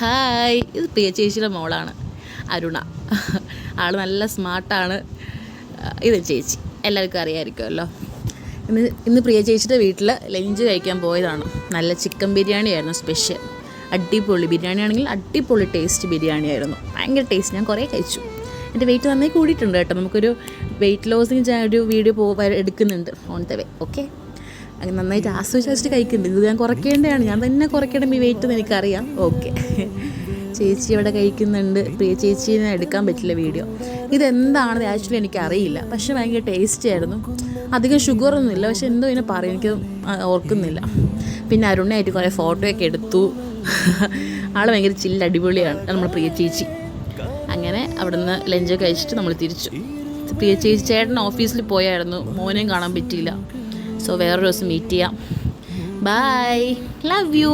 Hi, ഇത് പ്രിയ ചേച്ചിയുടെ മോളാണ് അരുണ. ആൾ നല്ല സ്മാർട്ടാണ്. ഇത് ചേച്ചി എല്ലാവർക്കും അറിയാമായിരിക്കുമല്ലോ. ഇന്ന് പ്രിയ ചേച്ചിയുടെ വീട്ടിൽ ലഞ്ച് കഴിക്കാൻ പോയതാണ്. നല്ല ചിക്കൻ ബിരിയാണി ആയിരുന്നു സ്പെഷ്യൽ. അടിപൊളി ബിരിയാണി ആണെങ്കിൽ അടിപൊളി ടേസ്റ്റ് ബിരിയാണി ആയിരുന്നു. ഭയങ്കര ടേസ്റ്റ്. ഞാൻ കുറേ കഴിച്ചു. എൻ്റെ വെയിറ്റ് നന്നായി കൂടിയിട്ടുണ്ട് കേട്ടോ. നമുക്കൊരു വെയിറ്റ് ലോസിങ് ഒരു വീഡിയോ എടുക്കുന്നുണ്ട് ഓൺ ദ വേ. ഓക്കെ, അങ്ങനെ നന്നായിട്ട് ആസ്വദിച്ച് കഴിക്കുന്നുണ്ട്. ഇത് ഞാൻ കുറയ്ക്കേണ്ടതാണ്. ഞാൻ തന്നെ കുറയ്ക്കണം ഈ വെയിറ്റ് എന്ന് എനിക്കറിയാം. ഓക്കെ, ചേച്ചി അവിടെ കഴിക്കുന്നുണ്ട്. പ്രിയ ചേച്ചീനെ എടുക്കാൻ പറ്റില്ല വീഡിയോ. ഇതെന്താണെന്ന് ആക്ച്വലി എനിക്കറിയില്ല, പക്ഷേ ഭയങ്കര ടേസ്റ്റി ആയിരുന്നു. അധികം ഷുഗറൊന്നുമില്ല, പക്ഷെ എന്തോ ഇതിനെ പറയും, എനിക്ക് ഓർക്കുന്നില്ല. പിന്നെ അരുണയായിട്ട് കുറേ ഫോട്ടോയൊക്കെ എടുത്തു. ആൾ ഭയങ്കര ചില്ല് അടിപൊളിയാണ് നമ്മൾ പ്രിയ ചേച്ചി. അങ്ങനെ അവിടെ നിന്ന് ലഞ്ച് കഴിച്ചിട്ട് നമ്മൾ തിരിച്ചു. പ്രിയ ചേച്ചി ചേട്ടൻ ഓഫീസിൽ പോയായിരുന്നു, മോനെയും കാണാൻ പറ്റിയില്ല. സോ വേറൊരു ദിവസം മീറ്റ് ചെയ്യാം. Bye, love U.